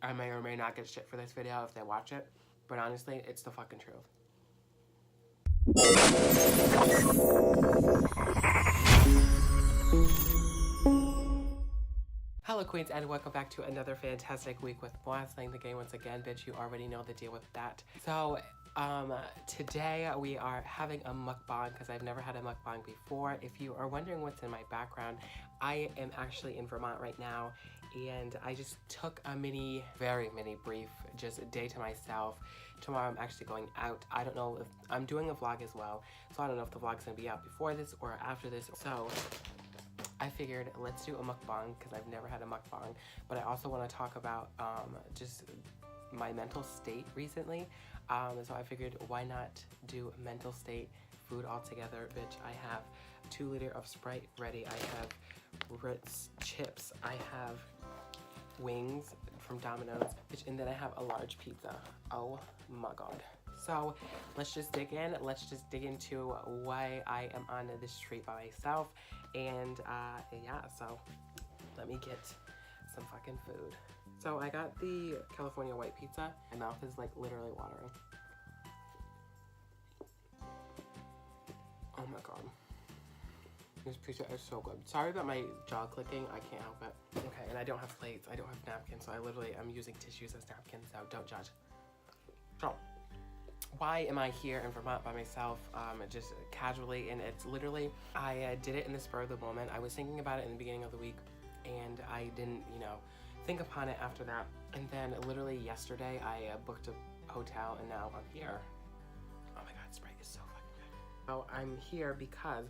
I may or may not get shit for this video if they watch it, but honestly, it's the fucking truth. Hello queens, and welcome back to another fantastic week with Playing the Game once again. Bitch, you already know the deal with that. So today we are having a mukbang because I've never had a mukbang before. If you are wondering what's in my background, I am actually in Vermont right now, and I just took a very mini brief, just a day to myself. Tomorrow I'm actually going out. I don't know if I'm doing a vlog as well, so I don't know if the vlog's gonna be out before this or after this. So I figured let's do a mukbang because I've never had a mukbang, but I also want to talk about just my mental state recently. So I figured why not do mental state food all together. Bitch, I have 2 liters of Sprite ready. I have Ritz chips. I have wings from Domino's, bitch, and then I have a large pizza. Oh my god. So let's just dig in. Let's just dig into why I am on this treat by myself. And yeah, so let me get some fucking food. So I got the California white pizza. My mouth is like literally watering. Oh my god. This pizza is so good. Sorry about my jaw clicking, I can't help it. Okay, and I don't have plates, I don't have napkins, so I literally am using tissues as napkins, so don't judge. So, why am I here in Vermont by myself, just casually? And it's literally, I did it in the spur of the moment. I was thinking about it in the beginning of the week, and I didn't, think upon it after that. And then literally yesterday, I booked a hotel, and now I'm here. Oh my god, Sprite is so fucking good. So I'm here because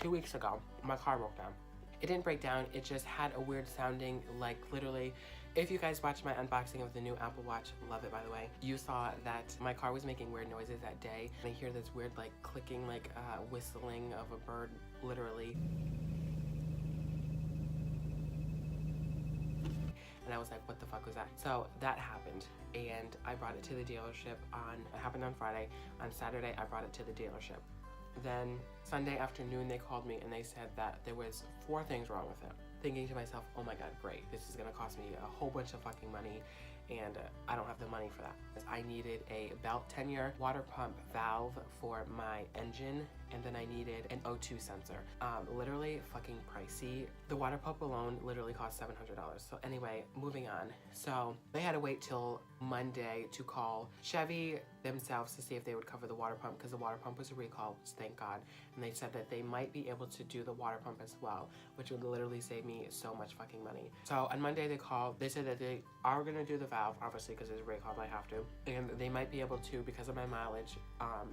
2 weeks ago, my car broke down. It didn't break down, it just had a weird sounding, like literally, if you guys watched my unboxing of the new Apple Watch, love it by the way, you saw that my car was making weird noises that day. And I hear this weird like clicking, like whistling of a bird, literally. And I was like, what the fuck was that? So that happened, and I brought it to the dealership it happened on Friday. On Saturday, I brought it to the dealership. Then Sunday afternoon, they called me and they said that there was 4 things wrong with it. Thinking to myself, oh my god, great, this is gonna cost me a whole bunch of fucking money, and I don't have the money for that. I needed a belt tenure, water pump valve for my engine, and then I needed an O2 sensor. Literally fucking pricey. The water pump alone literally cost $700. So anyway, moving on. So they had to wait till Monday to call Chevy themselves to see if they would cover the water pump, because the water pump was a recall, which thank god. And they said that they might be able to do the water pump as well, which would literally save me so much fucking money. So on Monday they called, they said that they are gonna do the valve, obviously because it's a recall, I have to. And they might be able to, because of my mileage,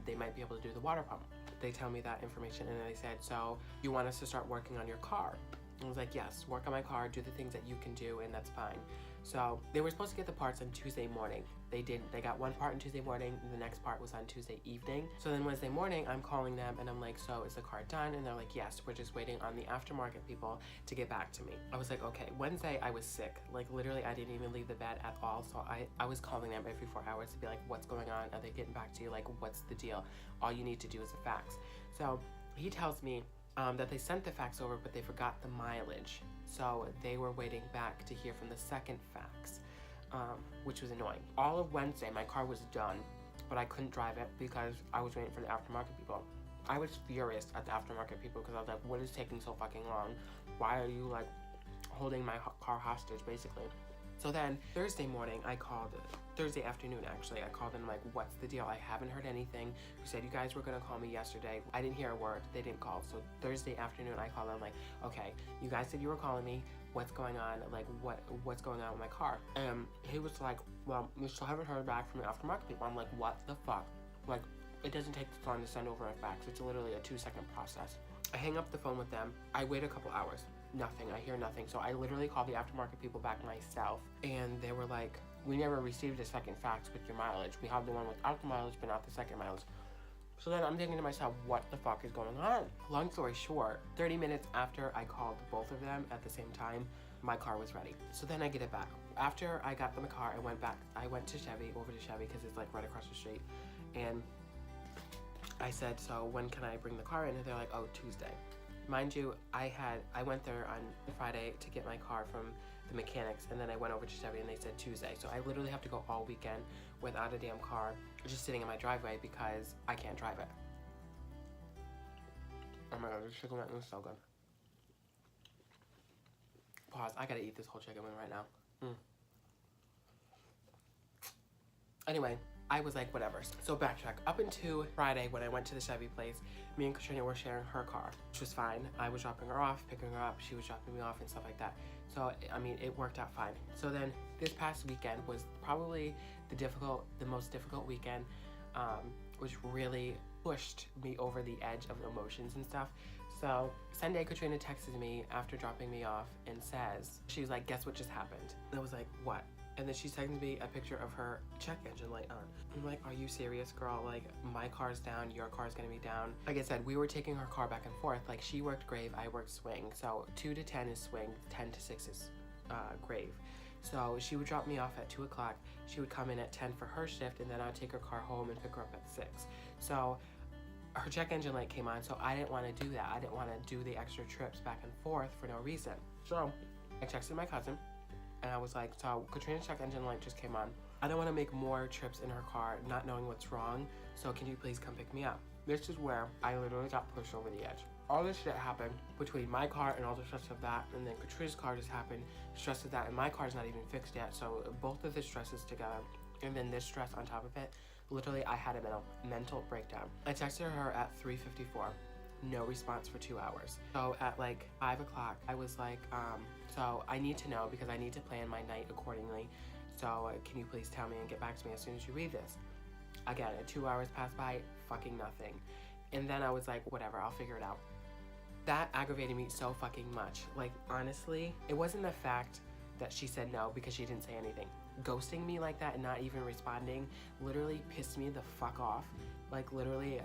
they might be able to do the water pump. They tell me that information, and they said, so you want us to start working on your car? I was like, yes, work on my car, do the things that you can do, and that's fine. So they were supposed to get the parts on Tuesday morning. They didn't. They got one part on Tuesday morning, and the next part was on Tuesday evening. So then Wednesday morning, I'm calling them, and I'm like, so is the car done? And they're like, yes, we're just waiting on the aftermarket people to get back to me. I was like, okay. Wednesday, I was sick. Like, literally, I didn't even leave the bed at all. So I was calling them every 4 hours to be like, what's going on? Are they getting back to you? Like, what's the deal? All you need to do is a fax. So he tells me that they sent the fax over, but they forgot the mileage. So they were waiting back to hear from the second fax, which was annoying. All of Wednesday, my car was done, but I couldn't drive it because I was waiting for the aftermarket people. I was furious at the aftermarket people because I was like, what is taking so fucking long? Why are you like holding my car hostage, basically? So then Thursday morning, Thursday afternoon actually, I called and I'm like, what's the deal? I haven't heard anything. You said you guys were gonna call me yesterday. I didn't hear a word, they didn't call. So Thursday afternoon, I called them like, okay, you guys said you were calling me. What's going on? Like, what's going on with my car? And he was like, well, we still haven't heard back from the aftermarket people. I'm like, what the fuck? Like, it doesn't take this long to send over a fax. It's literally a 2-second process. I hang up the phone with them. I wait a couple hours. Nothing. I hear nothing. So I literally called the aftermarket people back myself, and they were like, we never received a second fax with your mileage. We have the one without the mileage, but not the second mileage. So then I'm thinking to myself, what the fuck is going on? Long story short, 30 minutes after I called both of them at the same time, my car was ready. So then I get it back. After I got the car, I went to Chevy, over to Chevy, because it's like right across the street. And I said, so when can I bring the car in? And they're like, oh, Tuesday. Mind you, I went there on Friday to get my car from the mechanics, and then I went over to Chevy and they said Tuesday. So I literally have to go all weekend without a damn car, just sitting in my driveway because I can't drive it. Oh my god, this chicken wing is so good. Pause, I gotta eat this whole chicken wing right now. Anyway, I was like, whatever. So backtrack. Up until Friday when I went to the Chevy place, me and Katrina were sharing her car, which was fine. I was dropping her off, picking her up, she was dropping me off and stuff like that. So, I mean, it worked out fine. So then this past weekend was probably the most difficult weekend, which really pushed me over the edge of emotions and stuff. So Sunday, Katrina texted me after dropping me off and says, she was like, guess what just happened? And I was like, what? And then she sends me a picture of her check engine light on. I'm like, are you serious, girl? Like, my car's down, your car's gonna be down. Like I said, we were taking her car back and forth. Like, she worked grave, I worked swing. So 2 to 10 is swing, 10 to 6 is grave. So she would drop me off at 2 o'clock. She would come in at 10 for her shift, and then I'd take her car home and pick her up at 6. So her check engine light came on, so I didn't want to do that. I didn't want to do the extra trips back and forth for no reason. So I texted my cousin, and I was like, so Katrina's check engine light just came on. I don't want to make more trips in her car not knowing what's wrong, so can you please come pick me up? This is where I literally got pushed over the edge. All this shit happened between my car and all the stress of that, and then Katrina's car just happened, stress of that, and my car's not even fixed yet, so both of the stresses together, and then this stress on top of it, literally I had a mental breakdown. I texted her at 3:54. No response for 2 hours. So at like 5 o'clock, I was like, so I need to know because I need to plan my night accordingly. So can you please tell me and get back to me as soon as you read this? Again, 2 hours passed by, fucking nothing. And then I was like, whatever, I'll figure it out. That aggravated me so fucking much. Like, honestly, it wasn't the fact that she said no because she didn't say anything. Ghosting me like that and not even responding literally pissed me the fuck off. Like literally,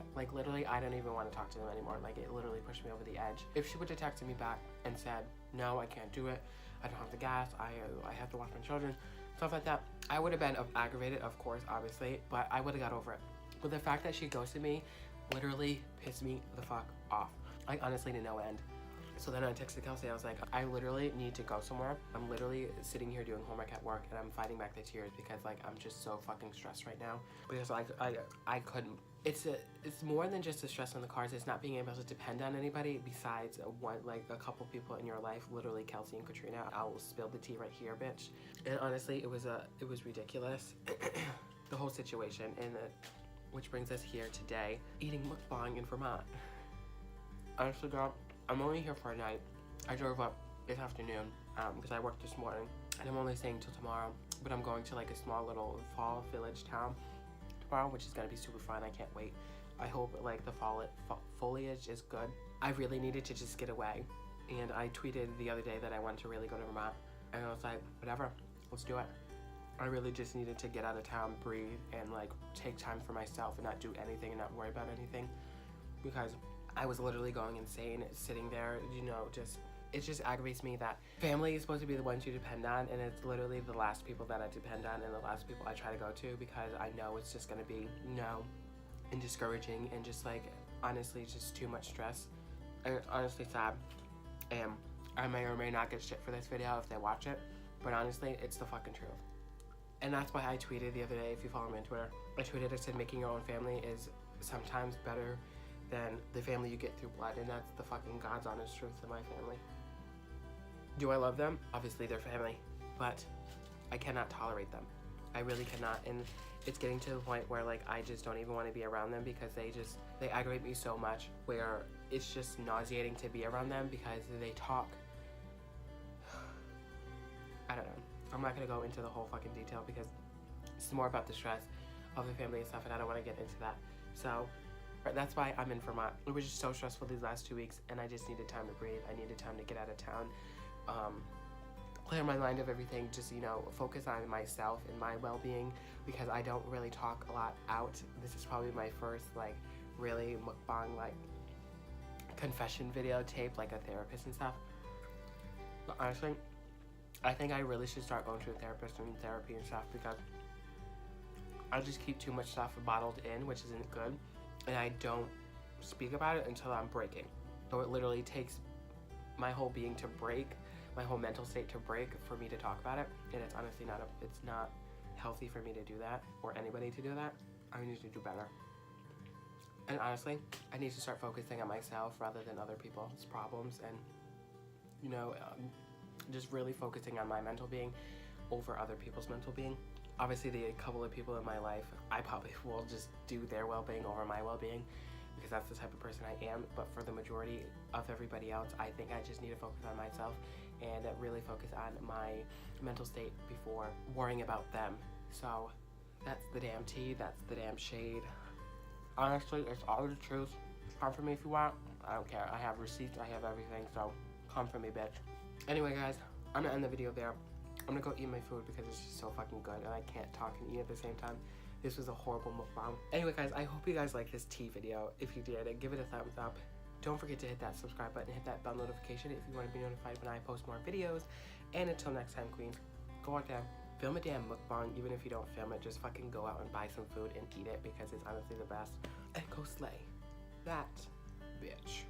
I don't even want to talk to them anymore. Like, it literally pushed me over the edge. If she would have texted me back and said, no, I can't do it, I don't have the gas, I have to watch my children, stuff like that, I would have been aggravated, of course, obviously, but I would have got over it. But the fact that she ghosted me literally pissed me the fuck off. Like, honestly, to no end. So then I texted Kelsey, I was like, I literally need to go somewhere. I'm literally sitting here doing homework at work and I'm fighting back the tears because like I'm just so fucking stressed right now. Because like I couldn't. It's more than just the stress on the cars. It's not being able to depend on anybody besides a couple people in your life, literally Kelsey and Katrina. I'll spill the tea right here, bitch. And honestly, it was ridiculous. The whole situation, and which brings us here today, eating mukbang in Vermont. Honestly, girl, I'm only here for a night. I drove up this afternoon because I worked this morning, and I'm only staying till tomorrow. But I'm going to like a small little fall village town tomorrow, which is gonna be super fun. I can't wait. I hope like the foliage is good. I really needed to just get away, and I tweeted the other day that I wanted to really go to Vermont, and I was like, whatever, let's do it. I really just needed to get out of town, breathe, and like take time for myself and not do anything and not worry about anything, because I was literally going insane sitting there, you know, it just aggravates me that family is supposed to be the ones you depend on, and it's literally the last people that I depend on and the last people I try to go to, because I know it's just gonna be, and discouraging and just like, honestly, just too much stress. And honestly sad. And I may or may not get shit for this video if they watch it, but honestly, it's the fucking truth. And that's why I tweeted the other day, if you follow me on Twitter, I said making your own family is sometimes better than the family you get through blood, and that's the fucking God's honest truth of my family. Do I love them? Obviously they're family, but I cannot tolerate them. I really cannot, and it's getting to the point where like I just don't even want to be around them because they aggravate me so much, where it's just nauseating to be around them because they talk. I don't know. I'm not gonna go into the whole fucking detail because it's more about the stress of the family and stuff, and I don't want to get into that. So that's why I'm in Vermont. It was just so stressful these last 2 weeks, and I just needed time to breathe. I needed time to get out of town, clear my mind of everything, just, focus on myself and my well-being, because I don't really talk a lot out. This is probably my first, like, really mukbang, like, confession video tape, like a therapist and stuff. But honestly, I think I really should start going to a therapist and therapy and stuff, because I just keep too much stuff bottled in, which isn't good. And I don't speak about it until I'm breaking. So it literally takes my whole being to break my whole mental state to break for me to talk about it, and it's honestly it's not healthy for me to do that, or anybody to do that. I need to do better. And honestly, I need to start focusing on myself rather than other people's problems, and you know, just really focusing on my mental being over other people's mental being. Obviously, the couple of people in my life, I probably will just do their well-being over my well-being, because that's the type of person I am. But for the majority of everybody else, I think I just need to focus on myself and really focus on my mental state before worrying about them. So that's the damn tea, that's the damn shade. Honestly, it's all the truth. Come for me if you want. I don't care. I have receipts, I have everything, so come for me, bitch. Anyway, guys, I'm gonna end the video there. I'm gonna go eat my food because it's just so fucking good and I can't talk and eat at the same time. This was a horrible mukbang. Anyway, guys, I hope you guys like this tea video. If you did, give it a thumbs up. Don't forget to hit that subscribe button, hit that bell notification if you want to be notified when I post more videos. And until next time, queens, go out there, film a damn mukbang. Even if you don't film it, just fucking go out and buy some food and eat it because it's honestly the best. And go slay that bitch.